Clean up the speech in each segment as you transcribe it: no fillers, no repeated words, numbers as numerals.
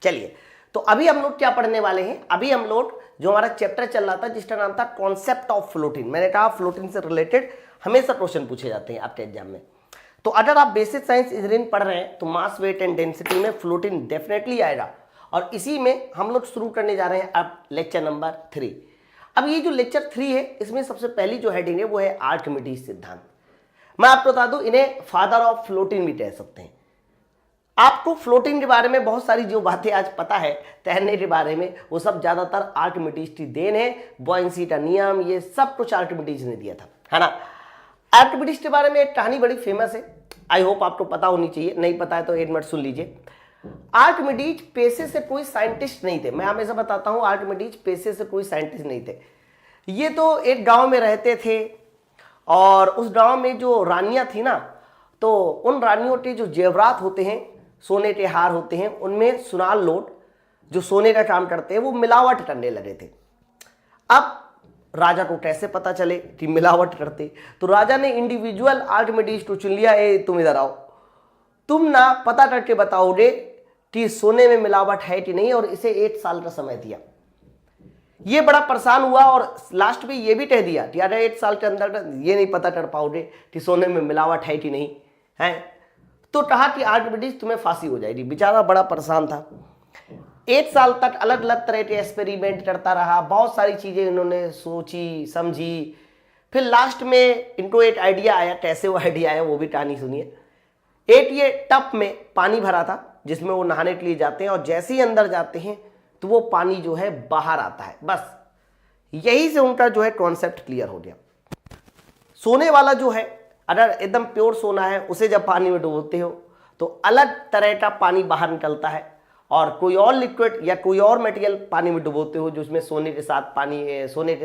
चलिए, तो अभी हम लोग क्या पढ़ने वाले हैं, अभी हम लोग जो हमारा चैप्टर चल रहा था जिसका नाम था कॉन्सेप्ट ऑफ फ्लोटिंग। मैंने कहा फ्लोटिंग से रिलेटेड हमेशा क्वेश्चन पूछे जाते हैं आपके एग्जाम में। तो अगर आप बेसिक साइंस इंजीनियरिंग पढ़ रहे हैं तो मास वेट एंड डेंसिटी में फ्लोटिंग डेफिनेटली आएगा, और इसी में हम लोग शुरू करने जा रहे हैं अब लेक्चर नंबर 3। अब ये जो लेक्चर 3 है इसमें सबसे पहली जो हेडिंग है वो है आर्किमिडीज सिद्धांत। मैं आपको बता दूं इन्हें फादर ऑफ फ्लोटिंग भी कह सकते हैं। आपको फ्लोटिंग के बारे में बहुत सारी जो बातें आज पता है तैरने के बारे में, वो सब ज्यादातर आर्किमिडीज की देन है। बॉयंसी का नियम ये सब कुछ आर्किमिडीज ने दिया था, है ना। आर्किमिडीज के बारे में एक कहानी बड़ी फेमस है, आई होप आपको पता होनी चाहिए, नहीं पता है तो एक मिनट सुन लीजिए। आर्किमिडीज पेशे से कोई साइंटिस्ट नहीं थे, मैं हमेशा बताता हूं आर्किमिडीज पेशे से कोई साइंटिस्ट नहीं थे। ये तो एक गांव में रहते थे और उस गांव में जो रानियां थी ना, तो उन रानियों के जो जेवरात होते हैं, सोने के हार होते हैं, उनमें सुनार लोट जो सोने का काम करते हैं वो मिलावट करने लगे थे। अब राजा को कैसे पता चले कि मिलावट करते, तो राजा ने इंडिविजुअल आर्किमिडीज को चुन लिया, ए तुम इधर आओ, तुम ना पता करके बताओगे कि सोने में मिलावट है कि नहीं, और इसे 1 साल का समय दिया। ये बड़ा परेशान हुआ और लास्ट में ये भी कह दिया कि अगर 1 साल के अंदर ये नहीं पता कर पाओगे कि सोने में मिलावट है कि नहीं है, तो कहा कि आर्किमिडीज तुम्हें फांसी हो जाएगी। बेचारा बड़ा परेशान था, 1 साल तक अलग अलग तरह के एक्सपेरिमेंट करता रहा, बहुत सारी चीजें इन्होंने सोची समझी, फिर लास्ट में इनको एक आइडिया आया। कैसे वो आइडिया आया वो भी कहानी सुनिए। एक ये टब में पानी भरा था जिसमें वो नहाने के लिए जाते हैं, और जैसे ही अंदर जाते हैं तो वो पानी जो है बाहर आता है। बस यही से उनका जो है कॉन्सेप्ट क्लियर हो गया। सोने वाला जो है, अगर एकदम प्योर सोना है, उसे जब पानी में डुबोते हो तो अलग तरह का पानी बाहर निकलता है, और कोई और लिक्विड या कोई और मटेरियल पानी में डुबोते हो जो उसमें सोने के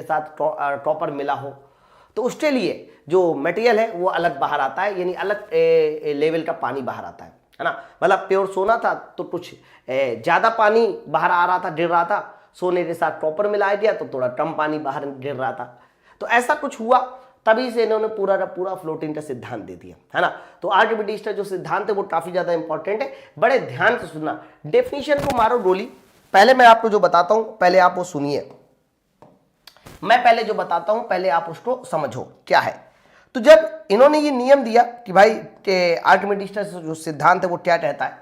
साथ कॉपर मिला हो, तो उसके लिए जो मटेरियल है वो अलग बाहर आता है, यानी अलग लेवल का पानी बाहर आता है ना। मतलब प्योर सोना था तो कुछ ज़्यादा पानी बाहर आ रहा था, गिर रहा था, सोने के साथ कॉपर मिलाया गया तो थोड़ा कम पानी बाहर गिर रहा था। तो ऐसा कुछ हुआ, तभी से इन्होंने पूरा का पूरा फ्लोटिंग का सिद्धांत दे दिया, है ना। तो आर्किमिडीज का जो सिद्धांत है वो काफ़ी ज़्यादा इंपॉर्टेंट है, बड़े ध्यान से सुनना। डेफिनेशन को मारो गोली, पहले मैं आपको जो बताता हूँ पहले आप वो सुनिए, मैं पहले जो बताता हूं पहले आप उसको समझो क्या है। तो जब इन्होंने ये नियम दिया कि भाई आर्किमिडीज का जो सिद्धांत है वो क्या कहता है,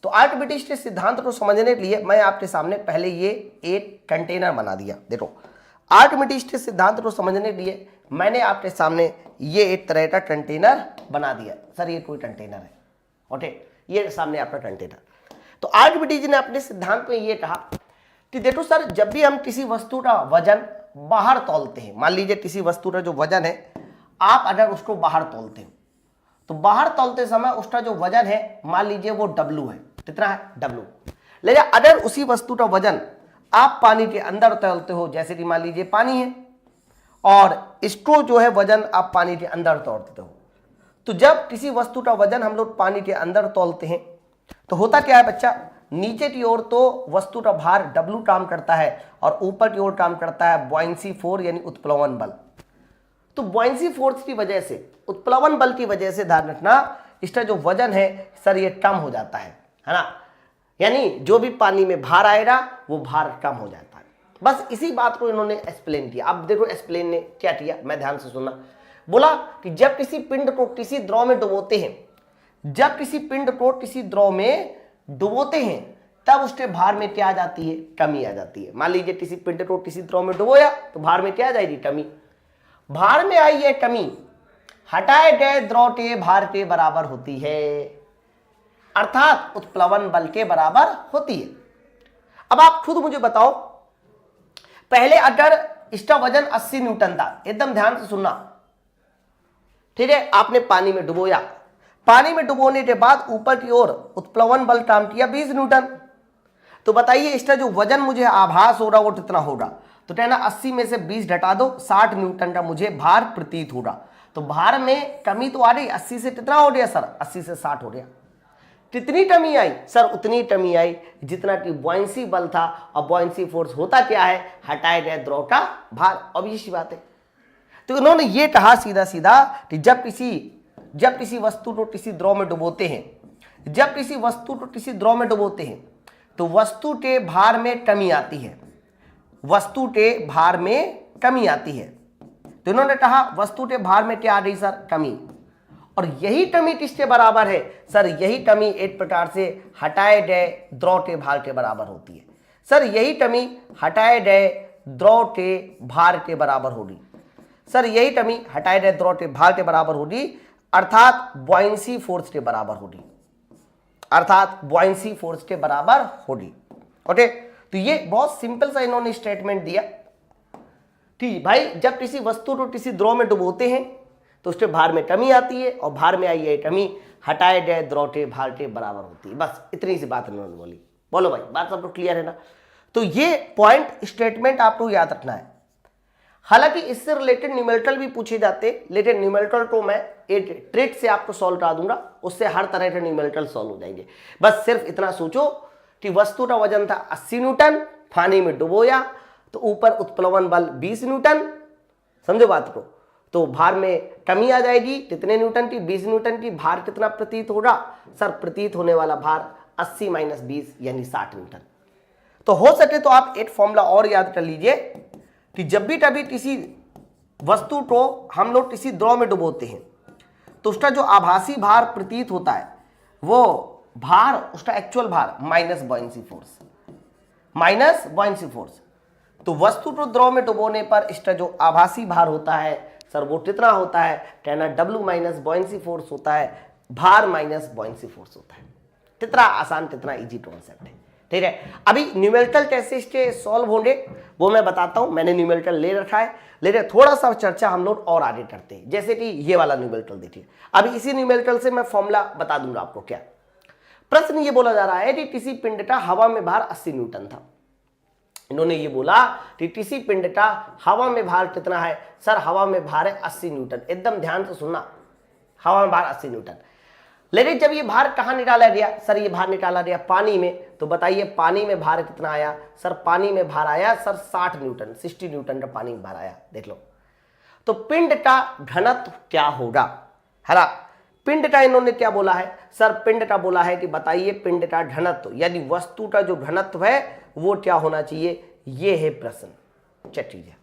तो आर्किमिडीज के सिद्धांत को समझने के लिए मैं आपके सामने पहले ये एक कंटेनर बना दिया। देखो, आर्किमिडीज के सिद्धांत को समझने के लिए मैंने आपके सामने ये एक तरह का कंटेनर बना दिया। सर ये कोई कंटेनर है, ओके, ये सामने आपका कंटेनर। तो आर्किमिडीज ने अपने सिद्धांत में ये कहा कि देखो सर, जब भी हम किसी वस्तु का वजन बाहर तौलते हैं, मान लीजिए किसी वस्तु का जो वजन है आप अगर उसको बाहर तौलते हो, तो बाहर तौलते समय उसका जो वजन है मान लीजिए वो W है, कितना है W। लेकिन अगर उसी वस्तु का वजन आप पानी के अंदर तौलते हो, जैसे कि मान लीजिए पानी है, और इसको जो है वजन आप पानी के अंदर तौलते हो, तो जब किसी वस्तु का वजन हम लोग पानी के अंदर तौलते हैं तो होता क्या है बच्चा, नीचे की ओर तो वस्तु का भार W काम करता है और ऊपर की ओर काम करता है बॉयंसी फोर्स यानी उत्प्लवन बल। तो बॉयंसी फोर्स की वजह से, उत्प्लवन बल की वजह से ध्यान रखना, इसका जो वजन है सर ये कम हो जाता है ना, यानी जो भी पानी में भार आएगा वो भार कम हो जाता है। बस इसी बात को इन्होंने एक्सप्लेन किया। अब देखो एक्सप्लेन ने क्या किया, मैं ध्यान से सुनना। बोला कि जब किसी पिंड को किसी द्रव में डुबोते हैं, जब किसी पिंड को किसी द्रव में डुबोते हैं तब उसके भार में क्या आ जाती है, कमी आ जाती है। मान लीजिए किसी पिंड को किसी द्रव में डुबोया तो भार में क्या आ जाएगी, कमी। भार में आई है कमी, हटाए गए द्रव के भार के बराबर होती है, अर्थात उत्प्लवन बल के बराबर होती है। अब आप खुद मुझे बताओ, पहले अगर इसका वजन 80 न्यूटन था, एकदम ध्यान से सुनना, ठीक है, आपने पानी में डुबोया, पानी में डुबोने के बाद ऊपर की ओर उत्प्लवन बल काम किया 20 न्यूटन, तो बताइए इसका जो वजन मुझे आभास हो रहा वो कितना होगा, तो कहना 80 में से 20 घटा दो, 60 न्यूटन का मुझे भार प्रतीत होगा। तो भार में कमी तो आ रही, 80 से कितना हो गया सर, 80 से 60 हो गया। कितनी कमी आई सर, उतनी कमी आई जितना कि बॉयंसी बल था, और बॉयंसी फोर्स होता क्या है, हटाए गए द्रव का भार, ऑब्वियस सी बात है। तो इन्होंने ये कहा सीधा सीधा कि जब किसी वस्तु को किसी द्रव में डुबोते हैं, जब किसी वस्तु को किसी द्रव में डुबोते हैं तो वस्तु के भार में कमी आती है, वस्तु के भार में कमी आती है। तो इन्होंने कहा वस्तु के भार में क्या आ रही सर, कमी। और यही कमी किसके बराबर है सर, यही कमी एक प्रकार से हटाए गए द्रव के भार के बराबर होती है। सर यही कमी हटाए गए द्रव के भार के बराबर होगी। सर यही कमी हटाए गए द्रव के भार के बराबर होगी, अर्थात बॉयंसी फोर्स के बराबर होगी, अर्थात बॉयंसी फोर्स के बराबर होगी। ओके, तो ये बहुत सिंपल सा इन्होंने स्टेटमेंट दिया। ठीक भाई, जब किसी वस्तु को किसी द्रव में डुबोते हैं तो उसके भार में कमी आती है, और भार में आई है कमी हटाए गए द्रव के भार के बराबर होती है। बस इतनी सी बात इन्होंने बोली। बोलो भाई, बात सबको क्लियर है ना। तो ये पॉइंट स्टेटमेंट आपको याद रखना है। हालांकि इससे रिलेटेड न्यूमेरिकल भी पूछे जाते, लेकिन न्यूमेरिकल को मैं एक ट्रिक से आपको सॉल्व करा दूंगा, उससे हर तरह के न्यूमेरिकल सॉल्व हो जाएंगे। बस सिर्फ इतना सोचो कि वस्तु का वजन था 80 न्यूटन, पानी में डुबोया तो ऊपर उत्प्लवन बल 20 न्यूटन, समझो बात को। तो भार में कमी आ जाएगी कितने न्यूटन की, 20 न्यूटन की। भार कितना प्रतीत होगा सर, प्रतीत होने वाला भार 80 माइनस 20 यानी 60 न्यूटन। तो हो सके तो आप एक फॉर्मूला और याद कर लीजिए कि जब भी कभी किसी वस्तु को हम लोग किसी द्रव में डुबोते हैं तो उसका जो आभासी भार प्रतीत होता है वो भार, उसका एक्चुअल भार minus buoyancy force, minus buoyancy force. तो वस्तु को द्रव में डुबोने पर इसका जो आभासी भार होता है सर वो कितना होता है, कहना W माइनस बॉयंसी फोर्स होता है, भार माइनस बॉयंसी फोर्स होता है। कितना आसान, कितना इजी कॉन्सेप्ट है। ठीक है, अभी न्यूमेरिकल कैसे इसके सॉल्व होंगे वो मैं बताता हूं। मैंने न्यूमेरिकल ले रखा है, लेकिन थोड़ा सा चर्चा हम लोग और आगे करते हैं। जैसे कि ये वाला न्यूमेरिकल देखिए, अभी इसी न्यूमेरिकल से मैं फॉर्मूला बता दूंगा आपको। क्या प्रश्न ये बोला जा रहा है कि किसी पिंड का हवा में भार 80 न्यूटन था। इन्होंने ये बोला कि किसी पिंड का हवा में भार कितना है सर, हवा में भार है 80 न्यूटन। एकदम ध्यान से सुनना, हवा में भार 80 न्यूटन। लेकिन जब ये भार कहाँ निकाला गया सर, ये भार निकाला गया पानी में। तो बताइए पानी में भार कितना आया सर, पानी में भार आया सर 60 न्यूटन, 60 न्यूटन का पानी में भार आया। देख लो, तो पिंड का घनत्व क्या होगा, है ना। पिंड का इन्होंने क्या बोला है सर, पिंड का बोला है कि बताइए पिंड का घनत्व यानी वस्तु का जो घनत्व है वो क्या होना चाहिए, ये है प्रश्न। चेक कीजिए,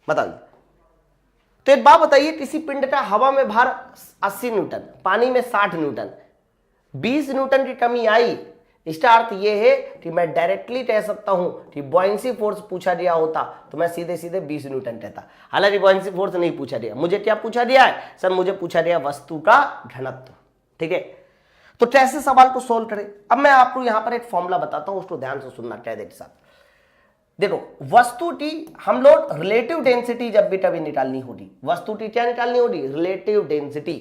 बताइए। तो एक बात बताइए, किसी पिंड का हवा में भार 80 न्यूटन, पानी में 60 न्यूटन, 20 न्यूटन की कमी आई। इसका अर्थ यह है कि मैं डायरेक्टली कह सकता हूं कि बॉयंसी फोर्स पूछा गया होता तो मैं सीधे सीधे 20 न्यूटन कहता। हालांकि बॉयंसी फोर्स नहीं पूछा गया, मुझे क्या पूछा गया है सर, मुझे पूछा गया वस्तु का घनत्व। ठीक है, तो कैसे सवाल को सोल्व करें। अब मैं आपको यहां पर एक फॉर्मूला बताता हूं, उसको ध्यान से सुनना। क्या देख साहब, देखो वस्तु की हम लोग रिलेटिव डेंसिटी जब भी कभी निकालनी होगी, वस्तु की क्या निकालनी होगी, रिलेटिव डेंसिटी,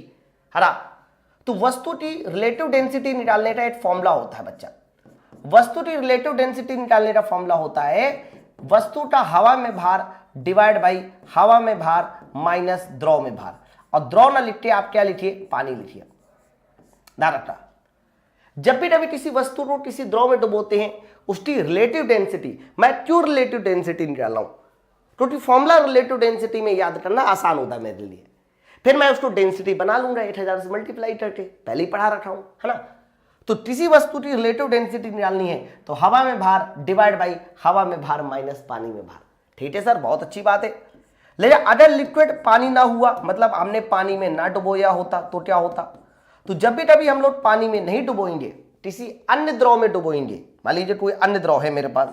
है ना। तो वस्तु की रिलेटिव डेंसिटी निकालने का एक फॉर्मूला होता है बच्चा। वस्तु की रिलेटिव डेंसिटी निकालने का फॉर्मूला होता है वस्तु का हवा में भार डिवाइड बाई हवा में भार माइनस द्रव में भार। और द्रव ना लिखिए आप क्या लिखिए, पानी लिखिए। ध्यान रखना, जब भी कभी किसी वस्तु को किसी द्रव में डुबोते हैं उसकी रिलेटिव डेंसिटी, मैं क्यों रिलेटिव डेंसिटी निकाल रहा हूं, क्योंकि फॉर्मूला रिलेटिव डेंसिटी में याद करना आसान होता है मेरे लिए। फिर मैं उसको डेंसिटी बना लूंगा 8000 से मल्टीप्लाई करके, पहले ही पढ़ा रखा हूं, है ना। तो किसी वस्तु की रिलेटिव डेंसिटी निकालनी है तो हवा में भार डिवाइड बाई हवा में भार माइनस पानी में भार। ठीक है सर, बहुत अच्छी बात है। लेकिन अगर लिक्विड पानी ना हुआ, मतलब हमने पानी में ना डुबोया होता तो क्या होता। तो जब भी कभी हम लोग पानी में नहीं डुबोएंगे, किसी अन्य द्रव में डुबोएंगे, मान लीजिए कोई अन्य द्रव है मेरे पास,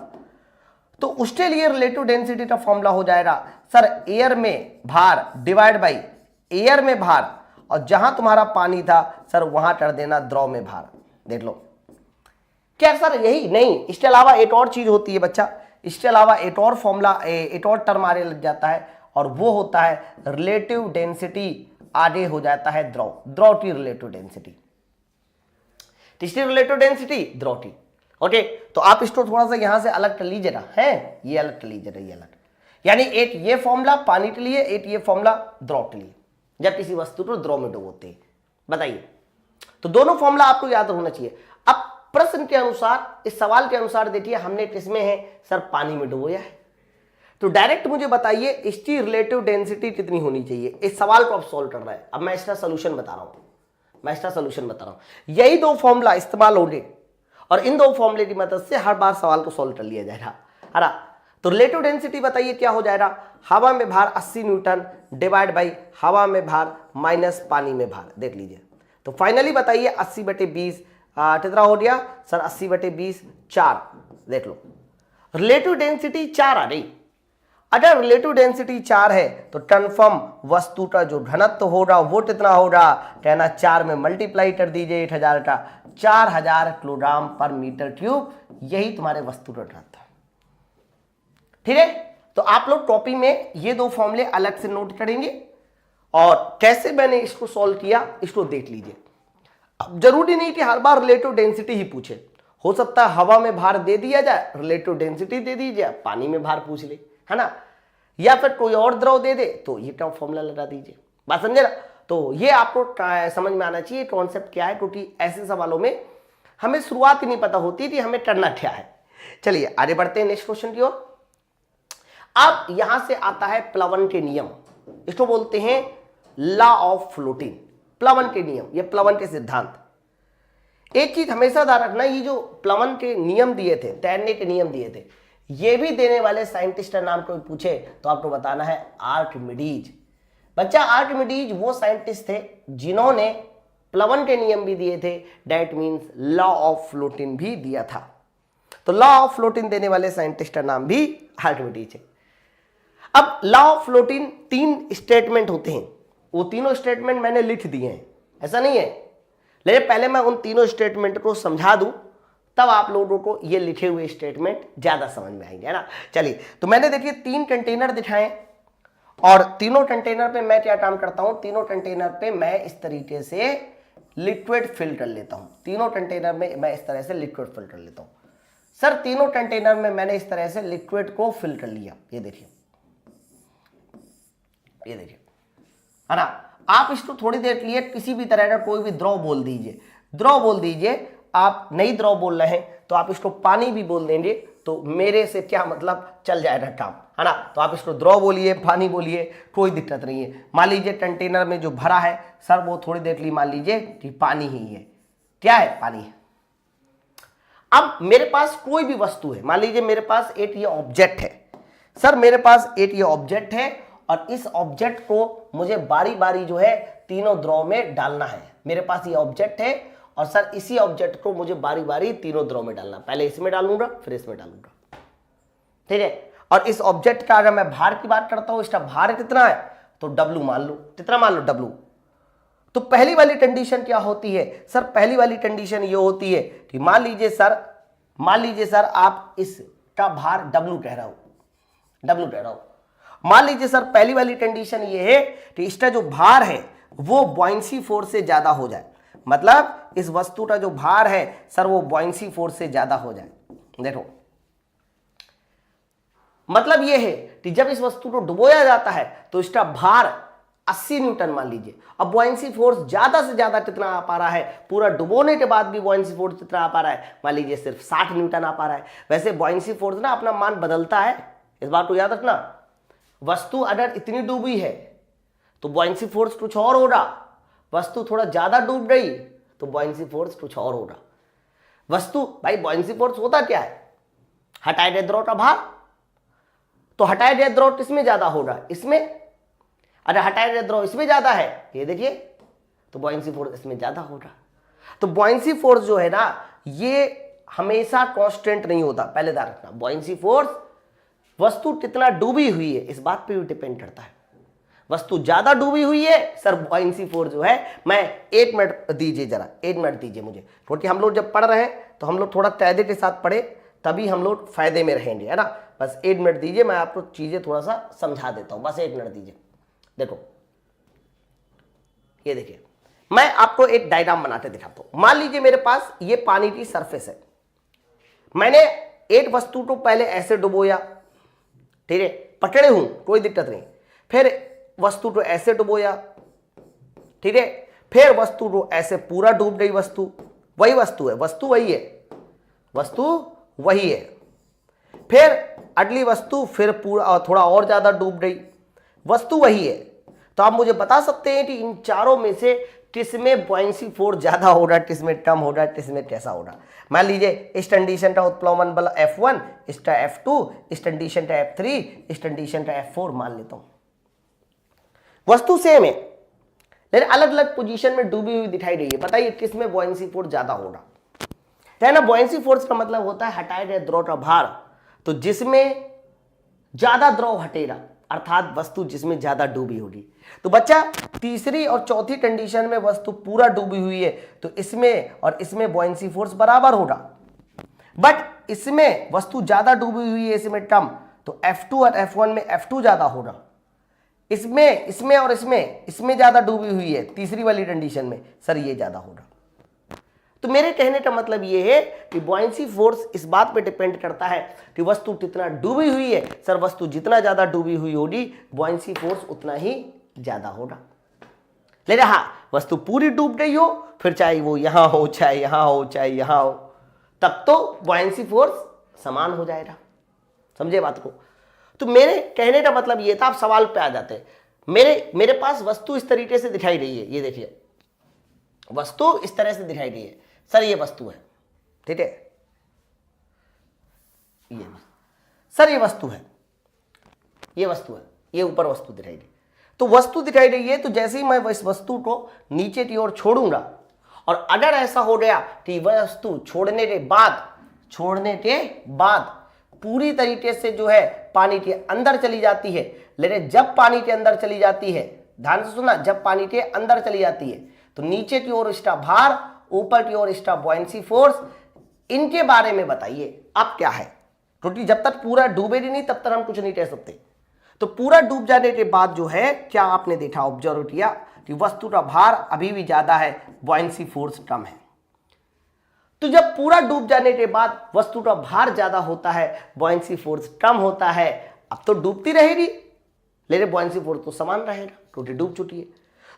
तो उसके लिए रिलेटिव डेंसिटी का फॉर्मूला हो जाएगा सर एयर में भार डिवाइड बाई एयर में भार, और जहां तुम्हारा पानी था सर वहां कर देना द्रव में भार। देख लो, क्या सर यही नहीं, इसके अलावा एक और चीज होती है बच्चा, इसके अलावा एक और फॉर्मूला, एक और टर्म आगे लग जाता है, और वो होता है रिलेटिव डेंसिटी। आगे हो जाता है द्रव की रिलेटिव डेंसिटी, तीसरी रिलेटिव डेंसिटी द्रव की। ओके, तो आप इसको थोड़ा सा यहां से अलग कर लीजिएगा, है ये अलग कर लीजिएगा, ये अलग, यानी एक ये फॉर्मूला पानी के लिए, एक ये फॉर्मूला द्रव के लिए, जब किसी वस्तु को द्रव में डुबोते हैं। बताइए, तो दोनों फॉर्मूला आपको याद होना चाहिए। अब प्रश्न के अनुसार, इस सवाल के अनुसार देखिए हमने किसमें है सर, पानी में डुबोया है। तो डायरेक्ट मुझे बताइए इसकी रिलेटिव डेंसिटी कितनी होनी चाहिए। इस सवाल को आप सॉल्व कर रहे हैं, अब मैं इसका सोल्यूशन बता रहा हूं, यही दो फॉर्मूला इस्तेमाल होंगे और इन दो फॉर्मूले की मदद से हर बार सवाल को सॉल्व कर लिया जाएगा, है ना। तो रिलेटिव डेंसिटी बताइए क्या हो जाएगा, हवा में भार 80 न्यूटन डिवाइड बाई हवा में भार माइनस पानी में भार, देख लीजिए। तो फाइनली बताइए 80/20 कितना हो गया सर, 80/20 4, देख लो रिलेटिव डेंसिटी 4 आ गई। अगर रिलेटिव डेंसिटी 4 है तो कन्फर्म वस्तु का जो घनत्व होगा वो कितना होगा, कहना 4 में मल्टीप्लाई कर दीजिए 8000 का, 4000 किलोग्राम पर मीटर क्यूब, यही तुम्हारे वस्तु का घनत्व। ठीक है, तो आप लोग कॉपी में ये दो फॉर्मूले अलग से नोट करेंगे और कैसे मैंने इसको सॉल्व किया इसको देख लीजिए। अब जरूरी नहीं कि हर बार रिलेटिव डेंसिटी ही पूछे, हो सकता है हवा में भार दे दिया जाए, रिलेटिव डेंसिटी दे दी जाए, पानी में भार पूछ ले, है ना, या फिर कोई और द्रव दे दे तो ये क्या फॉर्मूला लगा दीजिए, बात समझे ना। तो ये आपको समझ में आना चाहिए कॉन्सेप्ट क्या है, क्योंकि ऐसे सवालों में हमें शुरुआत ही नहीं पता होती थी हमें करना क्या है। चलिए आगे बढ़ते हैं नेक्स्ट क्वेश्चन की ओर। अब यहां से आता है प्लवन के नियम, इसको बोलते हैं लॉ ऑफ फ्लोटिंग, प्लवन के नियम, ये प्लवन के सिद्धांत। एक चीज हमेशा ध्यान रखना, ये जो प्लवन के नियम दिए थे, तैरने के नियम दिए थे, ये भी देने वाले साइंटिस्ट का नाम कोई पूछे तो आपको बताना है आर्किमिडीज। बच्चा आर्किमिडीज वो साइंटिस्ट थे जिन्होंने प्लवन के नियम भी दिए थे, that means law of floating भी दिया था। तो लॉ ऑफ फ्लोटिंग देने वाले साइंटिस्ट का नाम भी आर्किमिडीज है। अब लॉ ऑफ फ्लोटिंग 3 स्टेटमेंट होते हैं, वो तीनों स्टेटमेंट मैंने लिख दिए हैं, ऐसा नहीं है, लेकिन पहले मैं उन तीनों स्टेटमेंट को समझा दूं तब आप लोगों को ये लिखे हुए स्टेटमेंट ज्यादा समझ में आएंगे, है ना। चलिए, तो मैंने देखिए 3 कंटेनर दिखाए और तीनों कंटेनर पे मैं क्या काम करता हूं, तीनों कंटेनर पे मैं इस तरीके से लिक्विड फिल कर लेता हूं, तीनों कंटेनर में मैं इस तरह से लिक्विड फिल कर लेता हूं। सर तीनों कंटेनर में मैंने इस तरह से लिक्विड को फिल कर लिया, ये देखिए, ये देखिए, है ना। आप इसको थोड़ी देर के लिए किसी भी तरह का कोई भी द्रव बोल दीजिए, द्रव बोल दीजिए, आप नई द्रव बोल रहे हैं तो आप इसको पानी भी बोल देंगे तो मेरे से क्या मतलब चल जाएगा काम, है ना। तो आप इसको द्रव बोलिए, पानी बोलिए, कोई दिक्कत नहीं है। मान लीजिए कंटेनर में जो भरा है सर वो थोड़ी देर के लिए मान लीजिए कि पानी ही है, क्या है, पानी है। अब मेरे पास कोई भी वस्तु है, मान लीजिए मेरे पास एक ये ऑब्जेक्ट है, सर मेरे पास एक ये ऑब्जेक्ट है और इस ऑब्जेक्ट को मुझे बारी बारी जो है तीनों द्रव में डालना है। मेरे पास ये ऑब्जेक्ट है और सर इसी ऑब्जेक्ट को मुझे बारी बारी तीनों द्रव में डालना, पहले इसमें डालूंगा फिर इसमें डालूंगा, ठीक है। और इस ऑब्जेक्ट का अगर मैं भार की बात करता हूं, इसका भार कितना है तो W मान लो, कितना मान लो W। तो पहली वाली कंडीशन क्या होती है सर, पहली वाली कंडीशन ये होती है कि मान लीजिए सर आप इसका भार W कह रहा हूं, मान लीजिए सर पहली वाली कंडीशन ये है कि इसका जो भार है वो बॉयंसी फोर्स से ज्यादा हो जाए, मतलब इस वस्तु का जो भार है सर वो बॉयंसी फोर्स से ज्यादा हो जाए। देखो मतलब ये है कि जब इस वस्तु को डुबोया जाता है तो इसका भार 80 न्यूटन मान लीजिए। अब बॉयंसी फोर्स ज्यादा से ज्यादा कितना आ पा रहा है, पूरा डुबोने के बाद भी बॉयंसी फोर्स कितना आ पा रहा है, मान लीजिए सिर्फ 60 न्यूटन आ पा रहा है। वैसे बॉयंसी फोर्स ना अपना मान बदलता है, इस बात को याद रखना। वस्तु अगर इतनी डूबी है तो बॉयंसी फोर्स कुछ और होगा, वस्तु थोड़ा ज्यादा डूब गई तो बॉयंसी फोर्स कुछ और होगा। वस्तु भाई बॉयंसी फोर्स होता क्या है, हटाए गए द्रव का भार, तो हटाए गए द्रव किसमें ज्यादा होगा, इसमें। अगर हटाए गए द्रव इसमें ज्यादा है, ये देखिए, तो बॉयंसी फोर्स इसमें ज्यादा होगा। तो बॉयंसी फोर्स जो है ना ये हमेशा कांस्टेंट नहीं होता, पहले ध्यान रखना। बॉयंसी फोर्स वस्तु कितना डूबी हुई है इस बात पे भी डिपेंड करता है। वस्तु ज्यादा डूबी हुई है सर बॉयंसी फोर्स जो है, मैं 1 मिनट दीजिए, जरा 1 मिनट दीजिए मुझे, क्योंकि हम लोग जब पढ़ रहे हैं तो हम लोग थोड़ा कायदे के साथ पढ़े तभी हम लोग फायदे में रहेंगे, है ना। बस 1 मिनट दीजिए, मैं आपको चीजें थोड़ा सा समझा देता हूं, बस 1 मिनट दीजिए। देखो ये देखिए, मैं आपको एक डायग्राम बनाते दिखाता हूं। मान लीजिए मेरे पास ये पानी की सरफेस है, मैंने एक वस्तु को पहले ऐसे डुबोया, ठीक है, पकड़े हूं कोई दिक्कत नहीं, फिर वस्तु को ऐसे डुबोया, ठीक है, फिर वस्तु को ऐसे पूरा डूब गई। वस्तु वही वस्तु है, वस्तु वही है, वस्तु वही है। फिर अगली वस्तु फिर पूरा थोड़ा और ज्यादा डूब गई, वस्तु वही है। तो आप मुझे बता सकते हैं कि इन चारों में से किसमें बॉयंसी फोर्स ज्यादा हो रहा है, किसमें कम हो रहा है, किसमें कैसा हो रहा है। मान लीजिए इस कंडीशन का उत्प्लवन बल F1, इसका F2, इस कंडीशन का F3, इस कंडीशन का F4 मान लेता हूं। वस्तु सेम है लेकिन अलग अलग पोजीशन में डूबी हुई दिखाई रही है। बताइए किसमें बॉयंसी फोर्स ज्यादा हो रहा है ना। बॉयंसी फोर्स का मतलब होता है हटाए गए द्रव का भार। तो जिसमें ज्यादा द्रव हटेगा अर्थात वस्तु जिसमें ज्यादा डूबी होगी। तो बच्चा तीसरी और चौथी कंडीशन में वस्तु पूरा डूबी हुई है तो इसमें और इसमें बॉयंसी फोर्स बराबर होगा। बट इसमें वस्तु ज्यादा डूबी हुई है, इसमें कम, तो F2 और F1 में F2 ज्यादा होगा। इसमें और इसमें ज्यादा डूबी हुई है तीसरी वाली कंडीशन में, सर ये ज्यादा होगा। तो मेरे कहने का मतलब ये है कि बॉयंसी फोर्स इस बात पे डिपेंड करता है कि वस्तु कितना डूबी हुई है। सर वस्तु जितना ज्यादा डूबी हुई होगी बॉयंसी फोर्स उतना ही ज्यादा होगा। लेकिन हाँ वस्तु पूरी डूब गई हो, फिर चाहे वो यहां हो चाहे यहां हो चाहे यहां हो, तब तो बॉयंसी फोर्स समान हो जाएगा। समझे बात को। तो मेरे कहने का मतलब ये था, आप सवाल पे आ जाते हैं। मेरे पास वस्तु इस तरीके से दिखाई रही है, ये देखिए वस्तु इस तरह से दिखाई रही है। सर ये वस्तु है, ठीक है, ये सर ये वस्तु है, ये वस्तु है, ये ऊपर वस्तु दिखाई रही। तो वस्तु दिखाई रही है, तो जैसे ही मैं इस वस्तु को नीचे की ओर छोड़ूंगा और अगर ऐसा हो गया कि वस्तु छोड़ने के बाद पूरी तरीके से जो है पानी के अंदर चली जाती है। लेकिन जब पानी के अंदर चली जाती है, ध्यान से सुनना, जब पानी के अंदर चली जाती है तो नीचे की ओर इसका भार, ऊपर की ओर इसका बॉयंसी फोर्स, इनके बारे में बताइए अब क्या है। क्योंकि जब तक पूरा डूबे नहीं तब तक हम कुछ नहीं कह सकते। तो पूरा डूब जाने के बाद जो है क्या आपने देखा, ऑब्जर्व किया कि वस्तु का भार अभी भी ज्यादा है, बॉयंसी फोर्स कम है। तो जब पूरा डूब जाने के बाद वस्तु का भार ज्यादा होता है, बॉयंसी फोर्स कम होता है, अब तो डूबती रहेगी लेकिन बॉयंसी फोर्स तो समान रहेगा क्योंकि डूब चुकी है।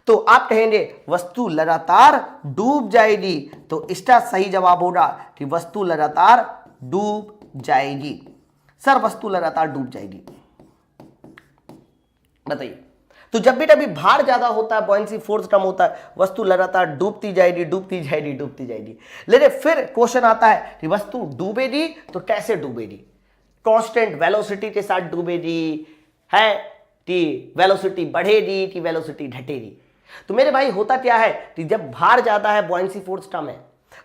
तो आप कहेंगे वस्तु लगातार डूब जाएगी, तो इसका सही जवाब होगा कि वस्तु लगातार डूब जाएगी। सर वस्तु लगातार डूब जाएगी, बताइए। तो जब भी कभी भार ज्यादा होता है, बॉयंसी फोर्स कम होता है, वस्तु लगातार डूबती जाएगी, डूबती जाएगी, डूबती जाएगी। लेकिन फिर क्वेश्चन आता है कि वस्तु डूबेगी तो कैसे डूबेगी। कांस्टेंट वेलोसिटी के साथ डूबेगी है कि वेलोसिटी बढ़ेगी कि वेलोसिटी घटेगी। तो मेरे भाई होता क्या है कि जब भार ज्यादा है, बॉयंसी फोर्स कम है,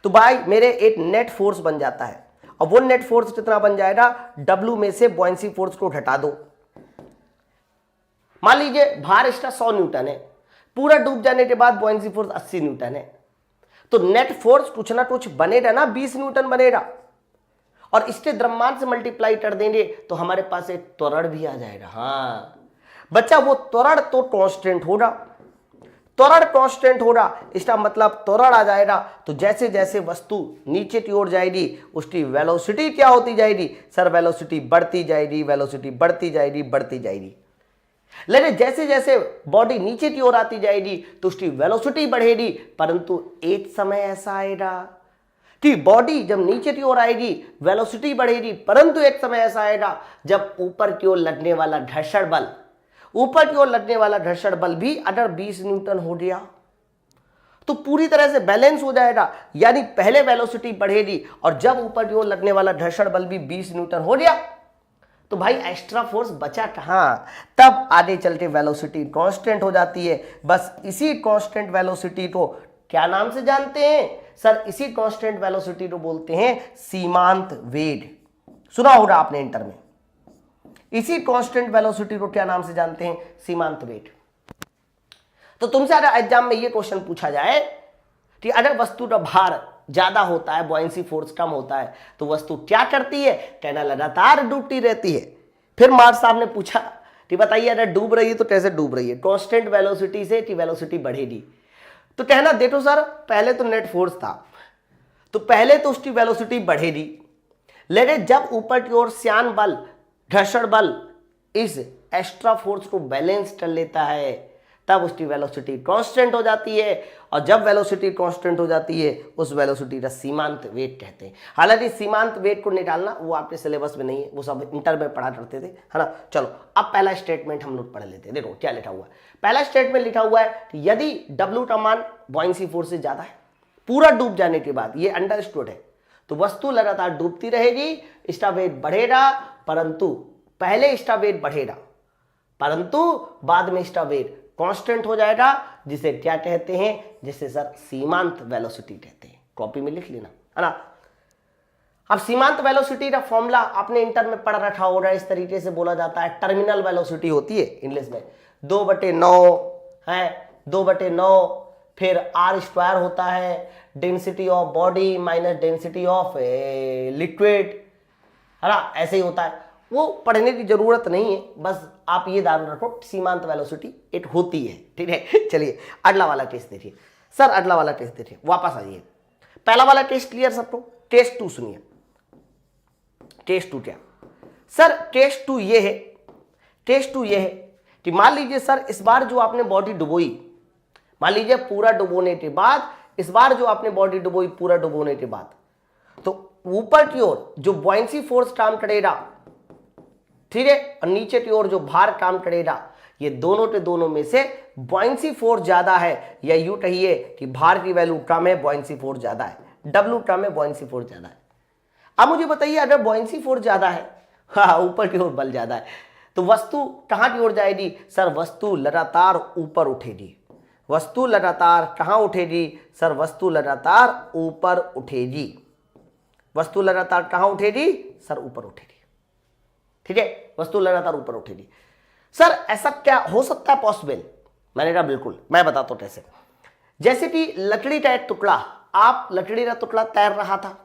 तो भाई मेरे एक नेट फोर्स बन जाता है। और वो नेट फोर्स कितना बन जाएगा, W में से बॉयंसी फोर्स को घटा दो। मान लीजिए भार इसका 100 न्यूटन है, पूरा डूब जाने के बाद बॉयंसी फोर्स 80 न्यूटन है, तो नेट फोर्स कुछ ना कुछ बनेगा ना, 20 न्यूटन बनेगा। और इसके द्रव्यमान से मल्टीप्लाई कर देंगे तो हमारे पास एक त्वरण भी आ जाएगा। हाँ बच्चा, वो त्वरण तो कांस्टेंट होगा, त्वरण कांस्टेंट होगा, इसका मतलब त्वरण आ जाएगा। तो जैसे जैसे वस्तु नीचे की ओर जाएगी उसकी वेलोसिटी क्या होती जाएगी, सर वेलोसिटी बढ़ती जाएगी, वेलोसिटी बढ़ती जाएगी, बढ़ती जाएगी। लेकिन जैसे जैसे बॉडी नीचे की ओर आती जाएगी तो उसकी वेलोसिटी बढ़ेगी, परंतु एक समय ऐसा आएगा कि बॉडी जब नीचे की ओर आएगी वेलोसिटी बढ़ेगी, परंतु एक समय ऐसा आएगा जब ऊपर की ओर लगने वाला घर्षण बल, ऊपर की ओर लगने वाला घर्षण बल भी अगर 20 न्यूटन हो गया तो पूरी तरह से बैलेंस हो जाएगा। यानी पहले वेलोसिटी बढ़ेगी और जब ऊपर की ओर लगने वाला घर्षण बल भी 20 न्यूटन हो गया तो भाई एक्स्ट्रा फोर्स बचा कहां, तब आगे चलते वेलोसिटी कांस्टेंट हो जाती है। बस इसी कांस्टेंट वेलोसिटी को क्या नाम से जानते हैं, सर इसी कांस्टेंट वेलोसिटी को बोलते हैं सीमांत वेग। सुना होगा आपने इंटर में, इसी कांस्टेंट वेलोसिटी को क्या नाम से जानते हैं, सीमांत वेग। तो तुमसे अगर एग्जाम में ये क्वेश्चन पूछा जाए कि अगर वस्तु का भार ज्यादा होता है, बॉयंसी फोर्स कम होता है, तो वस्तु क्या करती है, कहना लगातार डूबती रहती है। फिर मार्च साहब ने पूछा कि बताइए अगर डूब रही है तो कैसे डूब रही है, कांस्टेंट वेलोसिटी से कि वेलोसिटी बढ़ेगी। तो कहना देखो सर पहले तो नेट फोर्स था तो पहले तो उसकी वेलोसिटी बढ़ेगी, लेकिन जब ऊपर की ओर श्यान बल, घर्षण बल इस एक्स्ट्रा फोर्स को बैलेंस कर लेता है तब उसकी वेलोसिटी कांस्टेंट हो जाती है, और जब वेलोसिटी कांस्टेंट हो जाती है उस वेलोसिटी का सीमांत वेग कहते हैं। हालांकि सीमांत वेग को निकालना वो आपके सिलेबस में नहीं है, वो सब इंटर में पढ़ा करते थे, है ना। चलो अब पहला स्टेटमेंट हम लोग पढ़ लेते हैं। देखो क्या लिखा हुआ है। पहला स्टेटमेंट लिखा हुआ है कि यदि W का मान बॉयंसी फोर्स से ज्यादा है, पूरा डूब जाने के बाद, ये अंडरस्टूड है, तो वस्तु लगातार डूबती रहेगी, इसका वेग बढ़ेगा, परंतु पहले इसका वेग बढ़ेगा, परंतु बाद में इसका वेग कांस्टेंट हो जाएगा, जिसे क्या कहते हैं, जिसे सर सीमांत वेलोसिटी कहते हैं। कॉपी में लिख लेना, है ना। अब सीमांत वेलोसिटी का फॉर्मूला आपने इंटर में पढ़ रखा होगा, इस तरीके से बोला जाता है, टर्मिनल वेलोसिटी होती है इंग्लिश में 2/9 है, 2/9, फिर r² होता है, density of body minus density of liquid, है ना, ऐसे ही होता है। वो पढ़ने की जरूरत नहीं है, बस आप ये ध्यान रखो सीमांत वेलोसिटी एक होती है, ठीक है। चलिए अगला वाला टेस्ट देखिए सर, अगला वाला टेस्ट देखिए, वापस आइए। पहला वाला टेस्ट क्लियर सबको, टेस्ट 2 सुनिए। टेस्ट 2 क्या सर, टेस्ट 2 ये है, टेस्ट 2 ये है कि मान लीजिए सर इस बार जो आपने बॉडी डुबोई, मान लीजिए पूरा डुबोने के बाद, इस बार जो आपने बॉडी डुबोई पूरा डुबोने के बाद, तो ऊपर की ओर जो बॉयंसी फोर्स काम करेगा, ठीक है, और नीचे की ओर जो भार काम करेगा, ये दोनों के दोनों में से बॉयंसी फोर्स ज्यादा है, या यूं कहिए कि भार की वैल्यू कम है, बॉयंसी फोर्स ज्यादा है, W कम है, बॉयंसी फोर्स ज्यादा है। अब मुझे बताइए अगर बॉयंसी फोर्स ज्यादा है, हाँ ऊपर की ओर बल ज्यादा है, तो वस्तु कहां की ओर जाएगी सर, वस्तु लगातार ऊपर उठेगी। वस्तु लगातार कहां उठेगी सर, वस्तु लगातार ऊपर उठेगी। वस्तु लगातार कहां उठेगी सर, ऊपर उठेगी, ठीक है, वस्तु लगातार ऊपर उठेगी। सर ऐसा क्या हो सकता है पॉसिबल? मैंने कहा बिल्कुल, मैं बताता हूं कैसे। जैसे कि लकड़ी का एक टुकड़ा, आप लकड़ी का टुकड़ा तैर रहा था,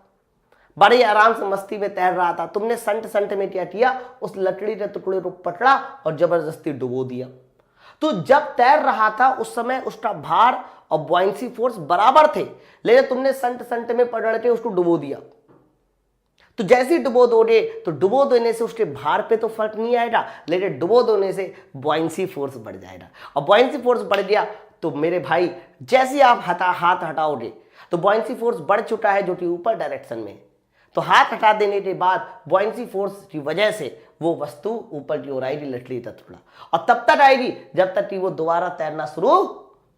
बड़े आराम से मस्ती में तैर रहा था, तुमने संट में क्या किया, उस लकड़ी के टुकड़े को पकड़ा और जबरदस्ती डुबो दिया। तो जब तैर रहा था उस समय उसका भार और बॉयंसी फोर्स बराबर थे, लेकिन तुमने संट में पकड़ के उसको डुबो दिया। तो जैसे ही डुबो दोगे, तो डुबो देने से उसके भार पे तो फर्क नहीं आएगा, लेकिन डुबो देने से बॉयंसी फोर्स बढ़ जाएगा, और बॉयंसी फोर्स बढ़ गया तो मेरे भाई जैसे आप हाथ हटाओगे तो बॉयंसी फोर्स बढ़ चुका है जो कि ऊपर डायरेक्शन में, तो हाथ हटा देने के बाद बॉयंसी फोर्स की वजह से वो वस्तु ऊपर की ओर आएगी, लकड़ी का टुकड़ा, और तब तक आएगी जब तक कि वो दोबारा तैरना शुरू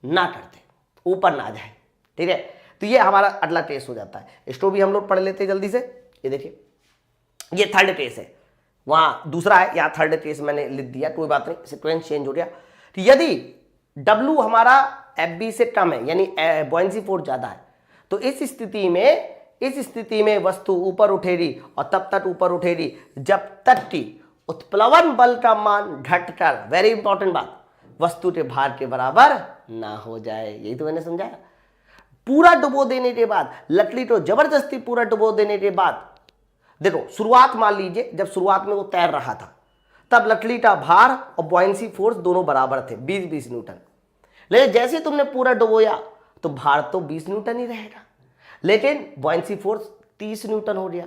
ना कर दे, ऊपर ना जाए, ठीक है। तो ये हमारा अगला टेस्ट हो जाता है। इसको भी हम लोग पढ़ लेते हैं जल्दी से। ये देखिए, ये थर्ड टेस्ट है, वहां दूसरा है, यहाँ थर्ड टेस्ट मैंने लिख दिया, कोई बात नहीं, सीक्वेंस चेंज हो गया। तो यदि W हमारा FB से कम है, यानी बॉयंसी फोर्स ज्यादा है, तो इस स्थिति में वस्तु ऊपर उठेगी, और तब तक ऊपर उठेगी जब तक कि उत्प्लवन बल का मान घटकर, वेरी इंपॉर्टेंट बात, वस्तु के भार के बराबर ना हो जाए। यही तो मैंने समझाया। पूरा डुबो देने के बाद, लकड़ी को जबरदस्ती पूरा डुबो देने के बाद, देखो शुरुआत मान लीजिए जब शुरुआत में वो तैर रहा था, तब लकड़ी का भार और बॉयंसी फोर्स दोनों बराबर थे, 20-20 न्यूटन। लेकिन जैसे तुमने पूरा डुबोया तो भार तो 20 न्यूटन ही रहेगा, लेकिन बॉयंसी फोर्स 30 न्यूटन हो गया।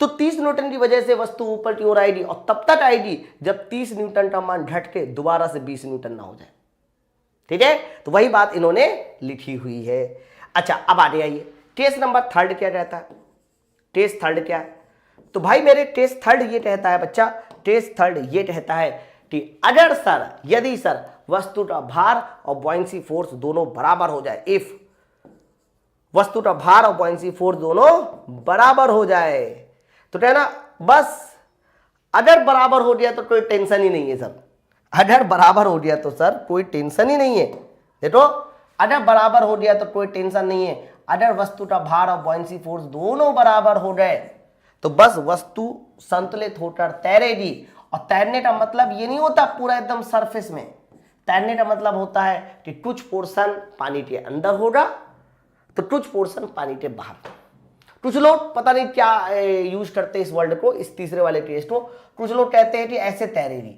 तो 30 न्यूटन की वजह से वस्तु ऊपर की ओर आएगी, और तब तक आएगी जब 30 न्यूटन का मान घट के दोबारा से 20 न्यूटन ना हो जाए, ठीक है। तो वही बात इन्होंने लिखी हुई है। अच्छा अब आगे आइए, टेस्ट नंबर थर्ड क्या कहता है? टेस्ट थर्ड क्या है? तो भाई मेरे टेस्ट थर्ड ये कहता है बच्चा, टेस्ट थर्ड ये कहता है कि अगर सर, यदि सर वस्तु का भार और बॉयंसी फोर्स दोनों बराबर हो जाए, इफ वस्तु का भार और बॉयंसी फोर्स दोनों बराबर हो जाए, तो कहना बस अगर बराबर हो गया तो कोई टेंशन ही नहीं है सर। अगर बराबर हो गया तो सर कोई टेंशन ही नहीं है। देखो अगर बराबर हो गया तो कोई टेंशन नहीं है। अगर वस्तु का भार और बॉयंसी फोर्स दोनों बराबर हो गए तो बस वस्तु संतुलित होकर तैरेगी। और तैरने का मतलब ये नहीं होता पूरा एकदम सरफेस में, तैरने का मतलब होता है कि कुछ पोर्शन पानी के अंदर होगा तो कुछ पोर्शन पानी के बाहर। कुछ लोग पता नहीं क्या यूज करते हैं इस वर्ड को, इस तीसरे वाले टेस्ट को। कुछ लोग कहते हैं कि ऐसे तैरेगी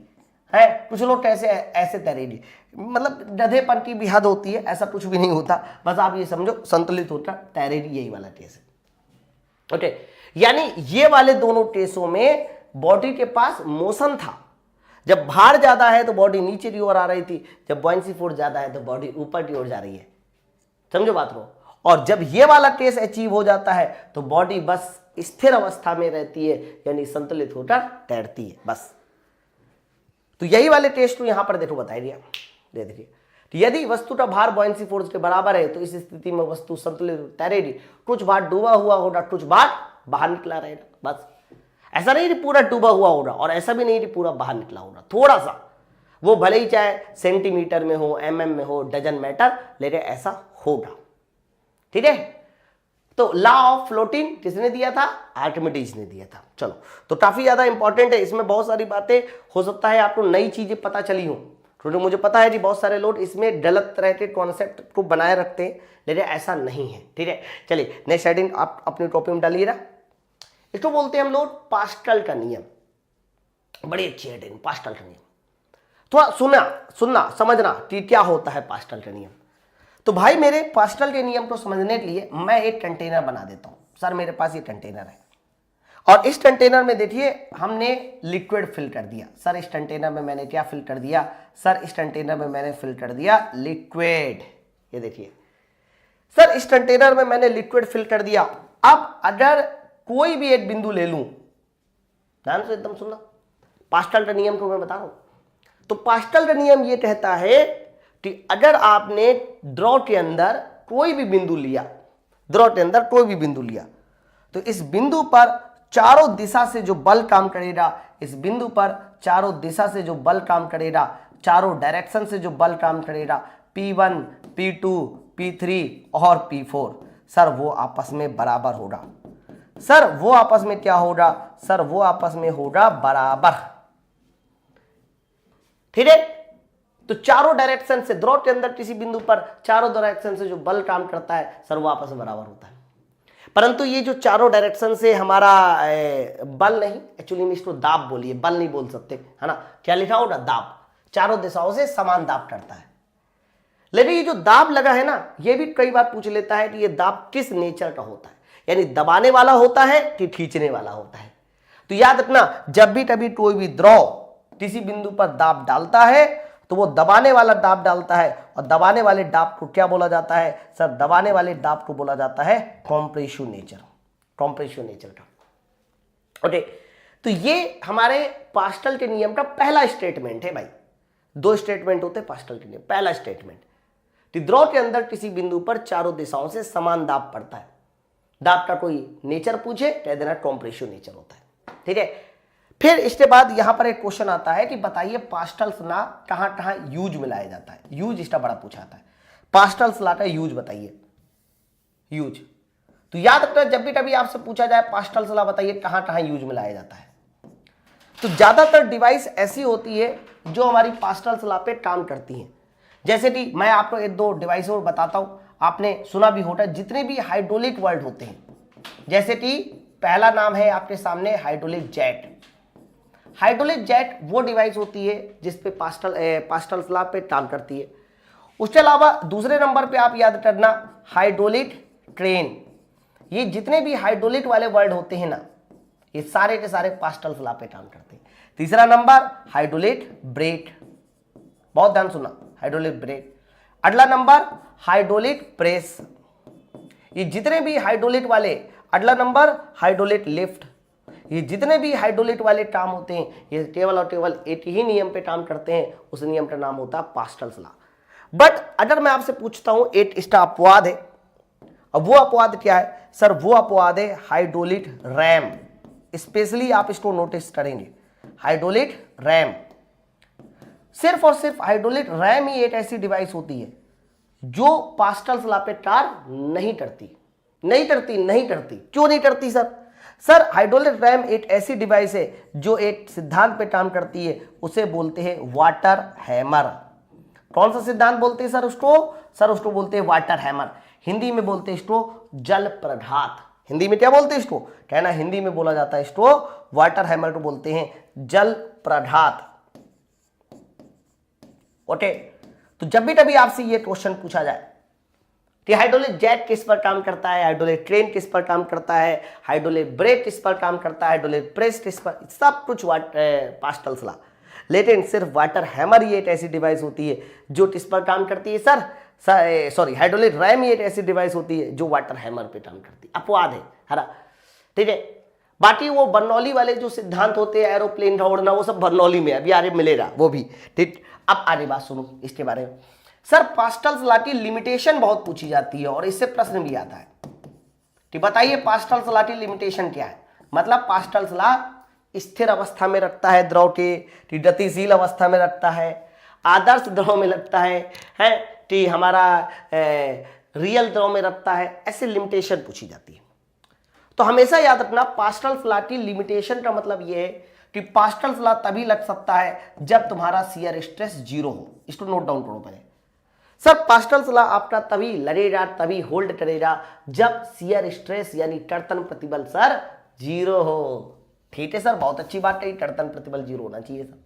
है, कुछ लोग कैसे ऐसे तैरेगी, मतलब गधेपन की भी हद होती है, ऐसा कुछ भी नहीं होता। बस आप ये समझो संतुलित होकर तैरेगी, यही वाला टेस्ट है। ओके, यानी ये वाले दोनों टेस्टों में बॉडी के पास मोशन था, जब भार ज्यादा है तो बॉडी नीचे की ओर आ रही थी, जब बॉयंसी फोर्स ज्यादा है तो बॉडी ऊपर की ओर जा रही है। समझो बात को। और जब ये वाला केस अचीव हो जाता है तो बॉडी बस स्थिर अवस्था में रहती है, यानी संतुलित होकर तैरती है बस। तो यही वाले टेस्ट को यहां पर देखो बताई दिया, दे देखिए। तो यदि वस्तु का भार बॉयंसी फोर्स के बराबर है तो इस स्थिति में वस्तु संतुलित तैरेगी। कुछ भार डूबा हुआ होगा, कुछ भार बाहर निकला रहेगा बस। ऐसा नहीं कि पूरा डूबा हुआ होगा और ऐसा भी नहीं कि पूरा बाहर निकला होगा, थोड़ा सा, वो भले ही चाहे सेंटीमीटर में हो, mm में हो, डजन मैटर, लेकिन ऐसा होगा। ठीक है। तो लॉ ऑफ फ्लोटिंग किसने दिया था? आर्किमिडीज ने दिया था। चलो, तो काफी ज्यादा इंपॉर्टेंट है, इसमें बहुत सारी बातें, हो सकता है आपको नई चीजें पता चली हो, क्योंकि मुझे पता है कि बहुत सारे लोग इसमें गलत तरह के कॉन्सेप्ट को बनाए रखते हैं, लेकिन ऐसा नहीं है। ठीक है, चलिए नेक्स्ट हेडिंग आप अपने टॉपिक में डालिएगा। इसको बोलते हैं हम लोग पास्कल का नियम। बड़ी अच्छी हेडिंग, पास्कल का नियम। थोड़ा सुनना समझना कि क्या होता है पास्कल का नियम। तो भाई मेरे पास्कल के नियम को समझने के लिए मैं एक कंटेनर बना देता हूं। सर मेरे पास ये कंटेनर है और इस कंटेनर में देखिए हमने लिक्विड फिल कर दिया। सर इस कंटेनर में मैंने क्या फिल कर दिया? सर इस कंटेनर में मैंने फिल कर दिया लिक्विड। ये देखिए सर इस कंटेनर में मैंने लिक्विड फिल कर दिया। अब अगर कोई भी एक बिंदु ले लूं, ध्यान से एकदम सुनना, पास्कल का नियम को मैं बता रहा हूं। तो पास्कल का नियम ये कहता है कि अगर आपने द्रव के अंदर कोई भी बिंदु लिया, द्रव के अंदर कोई भी बिंदु लिया, तो इस बिंदु पर चारों दिशा से जो बल काम करेगा, इस बिंदु पर चारों दिशा से जो बल काम करेगा, चारों डायरेक्शन से जो बल काम करेगा, P1, P2, P3 और P4, सर वो आपस में बराबर होगा। सर वो आपस में क्या होगा? सर वो आपस में होगा बराबर। ठीक है। तो चारों डायरेक्शन से द्रव के अंदर किसी बिंदु पर चारों डायरेक्शन से जो बल काम करता है, सर वो आपस में बराबर होता है। परंतु ये जो चारों डायरेक्शन से हमारा बल नहीं, एक्चुअली में इसको दाब बोलिए, बल नहीं बोल सकते, है ना। क्या लिखा होगा? दाब। चारों दिशाओं से समान दाब करता है। लेकिन ये जो दाब लगा है ना, ये भी कई बार पूछ लेता है कि ये दाब किस नेचर का होता है, यानी दबाने वाला होता है कि खींचने वाला होता है। तो याद रखना, जब भी कभी कोई भी द्रव किसी बिंदु पर दाब डालता है तो वो दबाने वाला दाब डालता है, और दबाने वाले दाब को क्या बोला जाता है? सर दबाने वाले दाब को बोला जाता है कॉम्प्रेसिव नेचर, कॉम्प्रेसिव नेचर का। ओके, तो ये हमारे पास्कल के नियम का पहला स्टेटमेंट है भाई। दो स्टेटमेंट होते हैं पास्कल के नियम। पहला स्टेटमेंट, द्रव के अंदर किसी बिंदु पर चारों दिशाओं से समान दाब पड़ता है। दाब का कोई नेचर पूछे, कह देना कॉम्प्रेसिव नेचर होता है। ठीक है। फिर इसके बाद यहां पर एक क्वेश्चन आता है कि बताइए पास्कल्स लॉ कहां कहां यूज में लाया जाता है। यूज इसका बड़ा पूछाता है, पास्कल्स लॉ का यूज बताइए, यूज। तो याद रखना, जब भी कभी आपसे पूछा जाए पास्कल्स लॉ बताइए कहां कहां यूज में लाया जाता है, तो ज्यादातर डिवाइस ऐसी होती है जो हमारी पास्कल्स लॉ पे काम करती हैं। जैसे कि मैं आपको एक दो डिवाइस और बताता हूं, आपने सुना भी होगा, जितने भी हाइड्रोलिक वर्ड होते हैं, जैसे कि पहला नाम है आपके सामने हाइड्रोलिक जेट। हाइड्रोलिक जेट वो डिवाइस होती है जिसपे पास्कल्स लॉ पे काम करती है। उसके अलावा दूसरे नंबर पे आप याद करना हाइड्रोलिक ट्रेन। ये जितने भी हाइड्रोलिक वाले वर्ड होते हैं ना, ये सारे के सारे पास्कल्स लॉ पे काम करते हैं। तीसरा नंबर हाइड्रोलिक ब्रेक, बहुत ध्यान सुनना, हाइड्रोलिक ब्रेक। अगला नंबर हाइड्रोलिक प्रेस। ये जितने भी हाइड्रोलिक वाले, अगला नंबर हाइड्रोलिक लिफ्ट। ये जितने भी हाइड्रोलिक वाले काम होते हैं, ये केवल और केवल एक ही नियम पे काम करते हैं, उस नियम का नाम होता है पास्कल्स लॉ। बट अगर मैं आपसे पूछता हूं, एक इसका अपवाद है, अब वो अपवाद क्या है? सर वो अपवाद है हाइड्रोलिक रैम। स्पेशली आप इसको नोटिस करेंगे, हाइड्रोलिक रैम। सिर्फ और सिर्फ हाइड्रोलिक रैम ही एक ऐसी डिवाइस होती है जो पास्कल्स लॉ पे कार्य नहीं करती। नहीं करती। क्यों नहीं करती सर? सर हाइड्रोलिक रैम एक ऐसी डिवाइस है जो एक सिद्धांत पे काम करती है, उसे बोलते हैं वाटर हैमर। कौन सा सिद्धांत बोलते हैं सर उसको? सर उसको बोलते हैं वाटर हैमर। हिंदी में बोलते हैं इसको जल प्रघात। हिंदी में क्या बोलते हैं इसको? कहना हिंदी में बोला जाता है इसको वाटर हैमर को बोलते हैं जल प्रघात। ओके, तो जब भी कभी आपसे ये क्वेश्चन पूछा जाए कि हाइड्रोलिक जेट किस पर काम करता है, हाइड्रोलिक ट्रेन किस पर काम करता है, हाइड्रोलिक ब्रेक किस पर काम करता है, हाइड्रोलिक प्रेस किस पर, सब कुछ पास्कल्स लॉ। लेकिन सिर्फ वाटर हैमर ही एक ऐसी डिवाइस होती है जो किस पर काम करती है सर, सॉरी हाइड्रोलिक रैम ही एक ऐसी डिवाइस होती है जो वाटर हैमर पे काम करती है। अपवाद है ना, ठीक है। बाकी वो बर्नौली वाले जो सिद्धांत होते हैं एरोप्लेन का उड़ना, वो सब बर्नौली में अभी आगे मिलेगा वो भी, ठीक। अब आगे बात सुनो इसके बारे में। सर पास्कल्स लॉ की लिमिटेशन बहुत पूछी जाती है और इससे प्रश्न भी आता है कि बताइए पास्कल्स लॉ की लिमिटेशन क्या है। मतलब पास्कल्स लॉ स्थिर अवस्था में रखता है द्रव के, गतिशील अवस्था में रखता है, आदर्श द्रव में रखता है कि हमारा रियल द्रव में रखता है, ऐसे लिमिटेशन पूछी जाती है। तो हमेशा याद रखना पास्कल्स लॉ की लिमिटेशन का मतलब यह है कि पास्कल्स लॉ तभी लग सकता है जब तुम्हारा शियर स्ट्रेस जीरो हो। इसको नोट डाउन करो पहले। सर पास्कल्स लॉ आपका तभी लगेगा, तभी होल्ड करेगा जब शियर स्ट्रेस यानी कर्तन प्रतिबल सर जीरो हो। ठीक है सर, बहुत अच्छी बात है, कर्तन प्रतिबल जीरो होना चाहिए सर।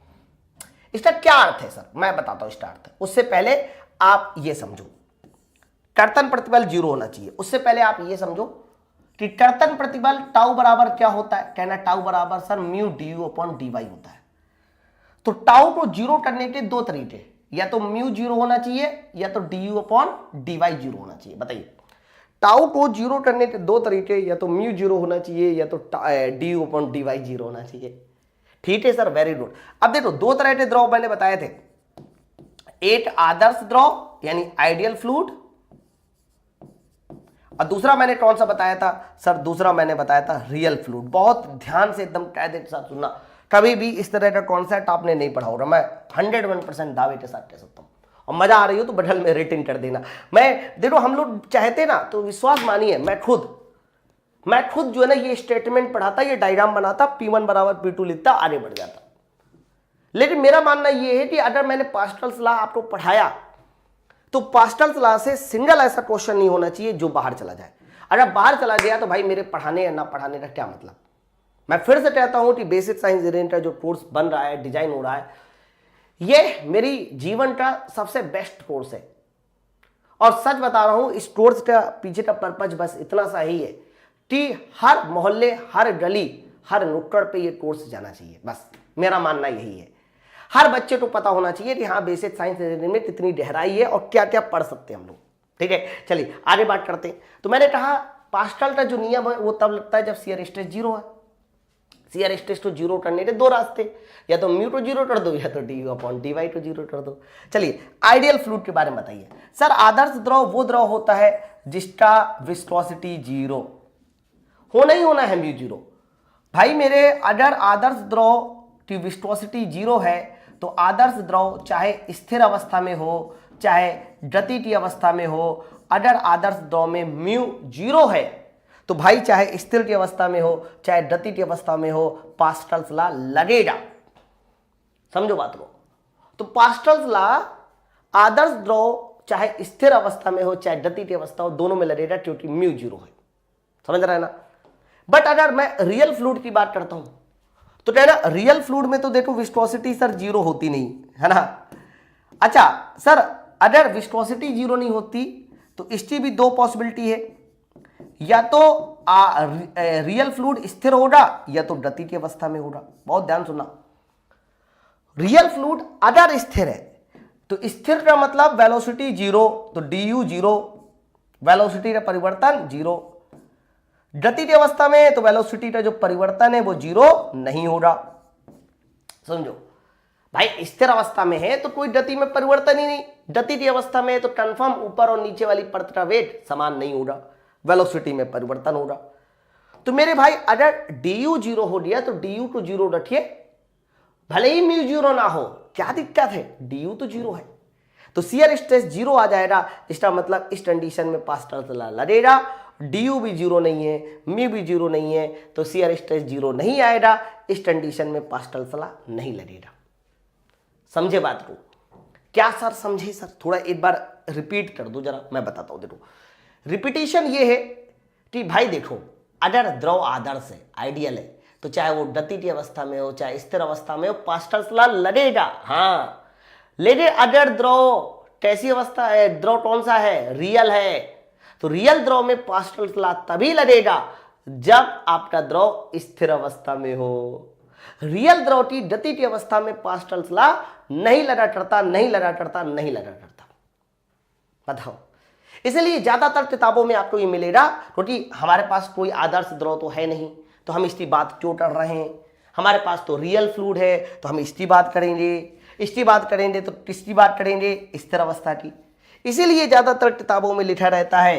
इसका क्या अर्थ है सर, मैं बताता हूं इसका अर्थ। उससे पहले आप ये समझो कर्तन प्रतिबल जीरो होना चाहिए। उससे पहले आप ये समझो कि कर्तन प्रतिबल टाउ बराबर क्या होता है। कहना टाउ बराबर सर mu D U upon D Y होता है। तो टाउ को जीरो करने के दो तरीके, या तो म्यू जीरो होना चाहिए या तो D U upon D Y zero होना चाहिए। बताइए टाउ को जीरो करने के दो तरीके, या तो म्यू जीरो होना चाहिए या तो D U upon D Y zero होना चाहिए। ठीक है सर, वेरी गुड। अब देखो दो तरह के द्रव मैंने बताए थे, एक आदर्श द्रव यानी आइडियल फ्लूइड, और दूसरा मैंने कौन सा बताया था सर, दूसरा मैंने बताया था रियल फ्लूइड। बहुत ध्यान से एकदम कायदे के साथ सुनना, कभी भी इस तरह का कॉन्सेप्ट आपने नहीं पढ़ा होगा। मैं 101% दावे के साथ कह सकता हूं। और मजा आ रही हो तो बटन में रेटिंग कर देना। मैं देखो हम लोग चाहते ना तो विश्वास मानिए, मैं खुद जो है ना ये स्टेटमेंट पढ़ाता, ये डायग्राम बनाता, P1 बराबर P2 लिखता, आगे बढ़ जाता। लेकिन मेरा मानना ये है कि अगर मैंने पास्कल्स लॉ आपको पढ़ाया तो पास्कल्स लॉ से सिंगल ऐसा क्वेश्चन नहीं होना चाहिए जो बाहर चला जाए। अगर बाहर चला गया तो भाई मेरे पढ़ाने या ना पढ़ाने का क्या मतलब। मैं फिर से कहता हूं कि बेसिक साइंस इंजीनियरिंग का जो कोर्स बन रहा है, डिजाइन हो रहा है, ये मेरी जीवन का सबसे बेस्ट कोर्स है। और सच बता रहा हूं, इस कोर्स का पीछे का पर्पज बस इतना सा ही है कि हर मोहल्ले, हर गली, हर नुक्कड़ पे ये कोर्स जाना चाहिए। बस मेरा मानना यही है। हर बच्चे को पता होना चाहिए कि हाँ बेसिक साइंस इंजीनियरिंग में कितनी गहराई है और क्या क्या पढ़ सकते हैं हम लोग। ठीक है, चलिए आगे बात करते हैं। तो मैंने कहा पास्कल का जो नियम है वो तब लगता है जब शियर स्ट्रेस जीरो है। शियर स्ट्रेस को जीरो करने के दो रास्ते, या तो म्यू को जीरो कर दो या तो D U upon D Y को जीरो कर दो। चलिए आइडियल फ्लूइड के बारे में बताइए। सर आदर्श द्रव वो द्रव होता है जिसका विस्कोसिटी जीरो होना ही होना है, म्यू जीरो। भाई मेरे अगर आदर्श द्रव की विस्कोसिटी जीरो है तो आदर्श द्रव चाहे स्थिर अवस्था में हो चाहे गति की अवस्था में हो, अगर आदर्श द्रव में म्यू जीरो है तो भाई चाहे स्थिर की अवस्था में हो चाहे गति की अवस्था में हो, पास्कल्स लॉ लगेगा। समझो बात को। तो पास्कल्स लॉ आदर्श द्रव चाहे स्थिर अवस्था में हो चाहे गति की अवस्था हो, दोनों में लगेगा क्योंकि म्यू जीरो है। समझ रहा है ना। बट अगर मैं रियल फ्लूइड की बात करता हूं तो कहना रियल फ्लूइड में तो देखो विस्कोसिटी सर जीरो होती नहीं है ना। अच्छा सर अगर विस्कोसिटी जीरो नहीं होती तो इसकी भी दो पॉसिबिलिटी है, या तो रियल फ्लूइड स्थिर होगा या तो गति की अवस्था में होगा। बहुत ध्यान सुनना, रियल फ्लूइड अगर स्थिर है तो स्थिर का मतलब वेलोसिटी जीरो, तो डी यू जीरो, वेलोसिटी का परिवर्तन जीरो। गति की अवस्था में तो वेलोसिटी का जो परिवर्तन है वो जीरो नहीं होगा। समझो भाई, स्थिर अवस्था में है तो कोई गति में परिवर्तन ही नहीं, गति की अवस्था में है तो कंफर्म ऊपर और नीचे वाली परत का वेट समान नहीं होगा, वेलोसिटी में परिवर्तन होगा। तो मेरे भाई अगर डी यू जीरो हो गया तो डी यू को जीरो रखिए, भले ही म्यू जीरो ना हो, क्या दिक्कत है, डी यू तो जीरो है तो शियर स्ट्रेस जीरो आ जाएगा। इसका मतलब इस कंडीशन में पास्कल्स लॉ लगेगा। डी यू भी जीरो नहीं है, म्यू भी जीरो नहीं है, तो शियर स्ट्रेस जीरो नहीं आएगा। इस कंडीशन में पास्कल्स लॉ नहीं लगेगा। समझे बात को? क्या सर समझे सर? थोड़ा एक बार रिपीट कर दो जरा, मैं बताता हूं। देखो रिपीटिशन ये है कि भाई देखो अगर द्रव आदर्श है, आइडियल है, तो चाहे वो गति की अवस्था में हो चाहे स्थिर अवस्था में हो, पास्कल्स लॉ लगेगा। हाँ, लेकिन अगर द्रव कैसी अवस्था है, द्रव कौन सा है, रियल है, तो रियल द्रव में पास्कल्स लॉ तभी लगेगा जब आपका द्रव स्थिर अवस्था में हो। रियल द्रव की गति की अवस्था में पास्कल्स लॉ नहीं लड़ा टरता, नहीं लड़ा टरता, नहीं लड़ा टरता। बताओ, इसलिए ज्यादातर किताबों में आपको ये मिलेगा, क्योंकि हमारे पास कोई आदर्श द्रव तो है नहीं, तो हम इसकी बात क्यों कर रहे हैं। हमारे पास तो रियल फ्लूइड है, तो हम इसकी बात करेंगे, इसकी बात करेंगे तो किसकी बात करेंगे, स्थिर अवस्था की। इसीलिए ज्यादातर किताबों में लिखा रहता है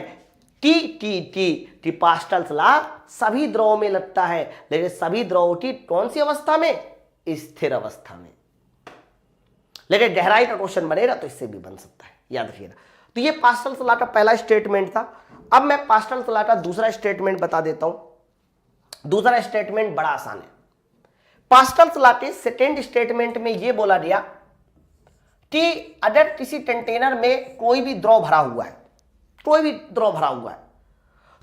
टी पास्कल्स लॉ सभी द्रवों में लगता है, लेकिन सभी द्रवों की कौन सी अवस्था में, स्थिर अवस्था में। लेकिन गहराई का क्वेश्चन बनेगा तो इससे भी बन सकता है, याद रखिएगा। तो ये पास्कल्स लॉ का पहला स्टेटमेंट था। अब मैं पास्कल्स लॉ का दूसरा स्टेटमेंट बता देता हूं। दूसरा स्टेटमेंट बड़ा आसान है। पास्कल्स लॉ के सेकेंड स्टेटमेंट में यह बोला गया कि अगर किसी कंटेनर में कोई भी द्रव भरा हुआ है, कोई भी द्रव भरा हुआ है,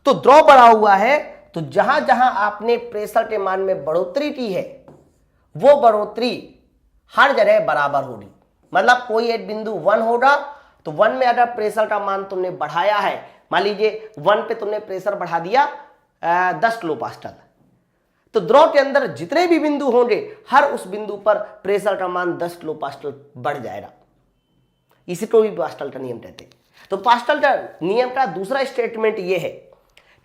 तो द्रव भरा हुआ है तो जहां जहां आपने प्रेशर के मान में बढ़ोतरी की है वो बढ़ोतरी हर जगह बराबर होगी। मतलब कोई एक बिंदु 1 होगा तो 1 में अगर प्रेशर का मान तुमने बढ़ाया है, मान लीजिए 1 पे तुमने प्रेशर बढ़ा दिया 10 किलो पास्कल, तो द्रव के अंदर जितने भी बिंदु होंगे हर उस बिंदु पर प्रेशर का मान 10 किलो पास्कल बढ़ जाएगा। इसी को भी पास्कल का नियम कहते हैं। तो पास्कल का नियम का दूसरा स्टेटमेंट यह है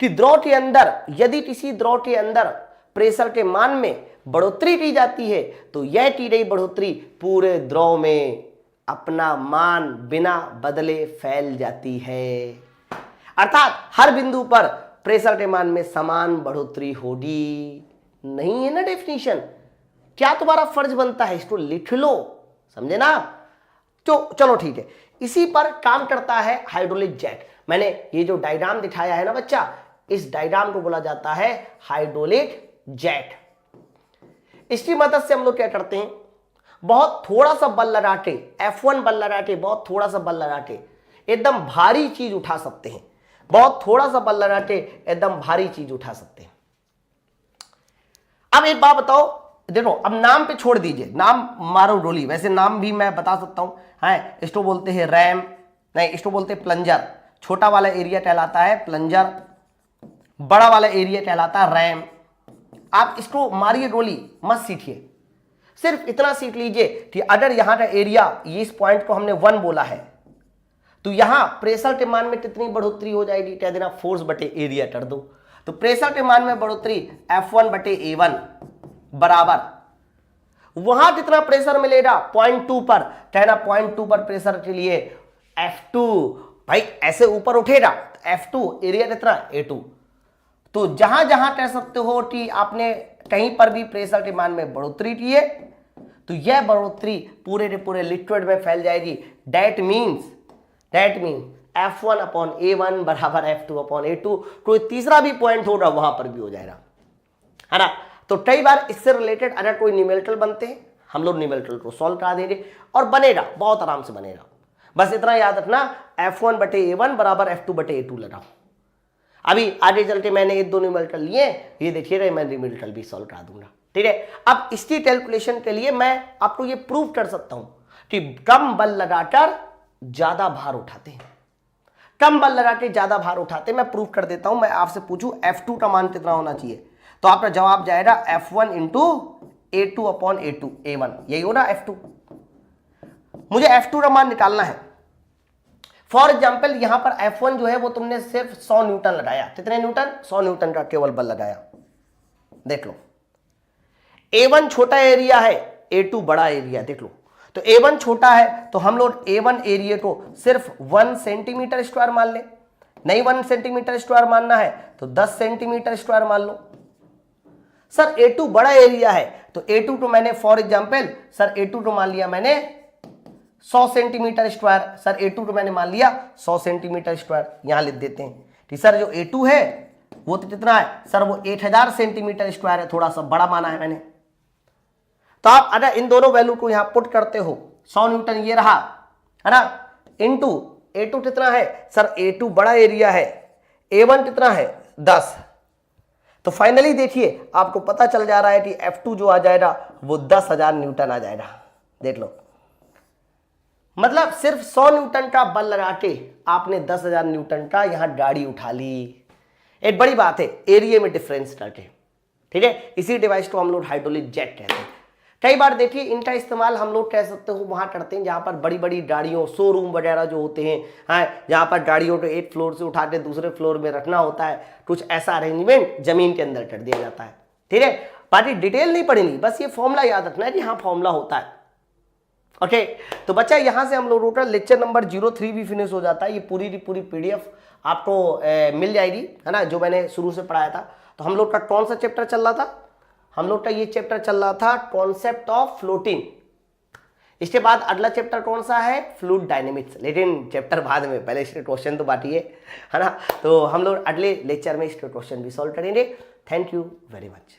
कि द्रव के अंदर यदि किसी द्रव के अंदर प्रेशर के मान में बढ़ोतरी की जाती है तो यह की गई बढ़ोतरी पूरे द्रव में अपना मान बिना बदले फैल जाती है। अर्थात हर बिंदु पर प्रेशर के मान में समान बढ़ोतरी होगी। नहीं है ना डेफिनेशन? क्या तुम्हारा फर्ज बनता है, इसको लिख लो, समझे ना? तो चलो ठीक है। इसी पर काम करता है हाइड्रोलिक जेट। मैंने ये जो डायग्राम दिखाया है ना बच्चा, इस डायग्राम को बोला जाता है हाइड्रोलिक जेट। इसकी मदद से हम लोग क्या करते हैं, बहुत थोड़ा सा बल लगा के, F1 बल लगा के, बहुत थोड़ा सा बल लगा के एकदम भारी चीज उठा सकते हैं। बहुत थोड़ा सा बल लगा के एकदम भारी चीज उठा सकते हैं। अब एक बात बताओ, देखो अब नाम पे छोड़ दीजिए, नाम मारो डोली, वैसे नाम भी मैं बता सकता हूं है। इसको बोलते हैं रैम, नहीं इसको बोलते हैं प्लंजर। छोटा वाला एरिया कहलाता है प्लंजर, बड़ा वाला एरिया कहलाता है रैम। आप इसको मारिए डोली, मत सीखिए, सिर्फ इतना सीख लीजिए कि अगर यहां का एरिया, ये इस पॉइंट को हमने 1 बोला है, तो यहां प्रेशर के मान में कितनी बढ़ोतरी हो जाएगी, कह देना फोर्स बटे एरिया कर दो। तो प्रेशर के मान में बढ़ोतरी F1 बटे A1 बराबर, वहां कितना प्रेशर मिलेगा 0.2 पर, कहना 0.2 पर प्रेशर के लिए F2। भाई ऐसे ऊपर उठेगा F2, एरिया कितना A2। तो जहां जहां कह सकते हो कि आपने कहीं पर भी प्रेशर के मान में बढ़ोतरी की है तो यह बढ़ोतरी पूरे के पूरे लिक्विड में फैल जाएगी। That means F1 upon A1 बराबर F2 अपॉन A2। कोई तीसरा भी पॉइंट होगा वहां पर भी हो जाएगा, है ना? तो कई बार इससे रिलेटेड अगर कोई न्यूमेरिकल बनते हैं, हम लोग न्यूमेरिकल को सॉल्व करा देंगे और बनेगा, बहुत आराम से बनेगा। बस इतना याद रखना, F1 बटे A1 बराबर F2 बटे A2 लगाओ। अभी आगे चल के मैंने 1-2 न्यूमेरिकल लिए, ये देखिएगा मैं न्यूमेरिकल भी सॉल्व करा दूंगा, ठीक है? अब इसकी कैलकुलेशन के लिए मैं आपको ये प्रूव कर सकता हूं कि कम बल लगाकर ज्यादा भार उठाते हैं, कम बल लगा के ज्यादा भार उठाते हैं। मैं प्रूव कर देता हूं। मैं आपसे पूछूं F2 का मान कितना होना चाहिए, तो आपका जवाब जाएगा F1 into A2 upon A1, यही होगा F2। मुझे F2 का मान निकालना है। फॉर एग्जाम्पल यहां पर F1 जो है वो तुमने सिर्फ 100 न्यूटन लगाया। कितने न्यूटन? 100 न्यूटन का केवल बल लगाया। देख लो, A1 छोटा एरिया है, A2 बड़ा एरिया, देख लो। तो A1 छोटा है तो हम लोग A1 एरिया को सिर्फ 1 सेंटीमीटर स्क्वायर मान ले। नहीं 1 सेंटीमीटर स्क्वायर मानना है तो 10 सेंटीमीटर स्क्वायर मान लो। सर A2 बड़ा एरिया है तो A2 को मैंने फॉर एग्जाम्पल सर A2 को मान लिया मैंने 100 सेंटीमीटर स्क्वायर। सर A2 को मैंने मान लिया 100 सेंटीमीटर स्क्वायर, यहां लिख देते हैं कि सर जो A2 है वो तो कितना है, सर वो 1000 सेंटीमीटर स्क्वायर है, थोड़ा सा बड़ा माना है मैंने। तो आप अगर इन दोनों वैल्यू को यहां पुट करते हो, 100 न्यूटन ये रहा, है ना, इनटू A2 कितना है, सर A2 बड़ा एरिया है, A1 कितना है 10। तो फाइनली देखिए आपको पता चल जा रहा है कि F2 जो आ जाएगा वो 10,000 न्यूटन आ जाएगा। देख लो, मतलब सिर्फ 100 न्यूटन का बल लगा के आपने 10,000 न्यूटन का यहां गाड़ी उठा ली। एक बड़ी बात है एरिया में डिफरेंस करके, ठीक है, इसी डिवाइस को हम लोग हाइड्रोलिक जेट कहते हैं। कई बार देखिए इनका इस्तेमाल हम लोग कह सकते हो वहां करते हैं जहां पर बड़ी बड़ी गाड़ियों, शोरूम वगैरह जो होते हैं, हाँ, जहां पर गाड़ियों को एक फ्लोर से उठा के दूसरे फ्लोर में रखना होता है, कुछ ऐसा अरेंजमेंट जमीन के अंदर कर दिया जाता है। ठीक है, बाकी डिटेल नहीं पढ़नी, बस ये फॉर्मूला याद रखना है कि हाँ फॉर्मूला होता है। ओके, तो बच्चा यहां से हम लोगों का लेक्चर नंबर 03 भी फिनिश हो जाता है। ये पूरी की पूरी पीडीएफ आपको मिल जाएगी, है ना, जो मैंने शुरू से पढ़ाया था। तो हम लोग का कौन सा चैप्टर चल रहा था? हम लोग का ये चैप्टर चल रहा था कॉन्सेप्ट ऑफ फ्लोटिंग। इसके बाद अगला चैप्टर कौन सा है? फ्लूइड डायनेमिक्स, लेकिन चैप्टर बाद में, पहले इसके क्वेश्चन तो बाकी है ना। तो हम लोग अगले लेक्चर में इसके क्वेश्चन भी सॉल्व करेंगे। Thank you very much.